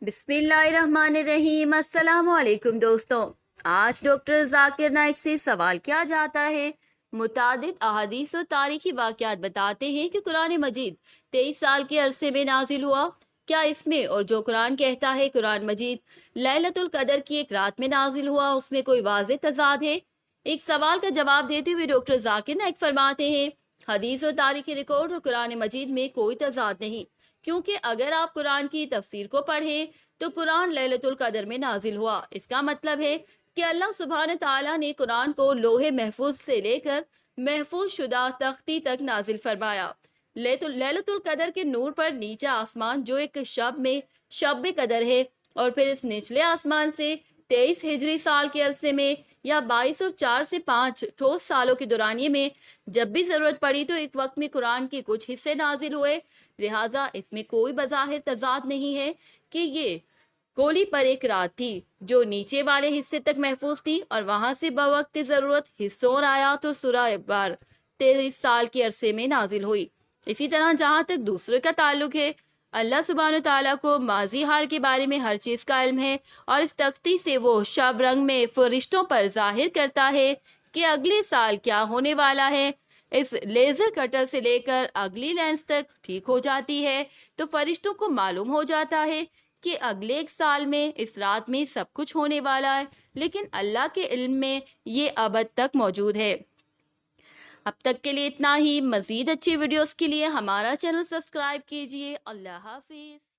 بسم اللہ الرحمن الرحیم۔ السلام علیکم دوستوں، آج ڈاکٹر ذاکر نائک سے سوال کیا جاتا ہے۔ متعدد احادیث اور تاریخی واقعات بتاتے ہیں کہ قرآن مجید 23 سال کے عرصے میں نازل ہوا۔ کیا اس میں اور جو قرآن کہتا ہے قرآن مجید لیلۃ القدر کی ایک رات میں نازل ہوا، اس میں کوئی واضح تضاد ہے؟ ایک سوال کا جواب دیتے ہوئے ڈاکٹر ذاکر نائک فرماتے ہیں، حدیث اور تاریخی ریکارڈ اور قرآن مجید میں کوئی تضاد نہیں، کیونکہ اگر آپ قرآن کی تفسیر کو پڑھیں تو قرآن لیلۃ القدر میں نازل ہوا۔ اس کا مطلب ہے کہ اللہ سبحانہ تعالیٰ نے قرآن کو لوح محفوظ سے لے کر محفوظ شدہ تختی تک نازل فرمایا۔ لیلۃ القدر کے نور پر نیچا آسمان جو ایک شب قدر ہے، اور پھر اس نچلے آسمان سے 23 ہجری سال کے عرصے میں یا 22 اور 4 سے 5 ٹھوس سالوں کے دورانیے میں جب بھی ضرورت پڑی تو ایک وقت میں قرآن کے کچھ حصے نازل ہوئے، لہٰذا اس میں کوئی بظاہر تضاد نہیں ہے کہ یہ کولی پر ایک رات تھی جو نیچے والے حصے تک محفوظ تھی اور وہاں سے بوقت ضرورت حصوں اور آیات اور سورہ بار 23 سال کے عرصے میں نازل ہوئی۔ اسی طرح جہاں تک دوسرے کا تعلق ہے، اللہ سبحانہ تعالیٰ کو ماضی حال کے بارے میں ہر چیز کا علم ہے، اور اس تختی سے وہ شب رنگ میں فرشتوں پر ظاہر کرتا ہے کہ اگلے سال کیا ہونے والا ہے۔ اس لیزر کٹر سے لے کر اگلی لینس تک ٹھیک ہو جاتی ہے تو فرشتوں کو معلوم ہو جاتا ہے کہ اگلے ایک سال میں اس رات میں سب کچھ ہونے والا ہے، لیکن اللہ کے علم میں یہ ابد تک موجود ہے۔ اب تک کے لیے اتنا ہی۔ مزید اچھی ویڈیوز کے لیے ہمارا چینل سبسکرائب کیجیے۔ اللہ حافظ۔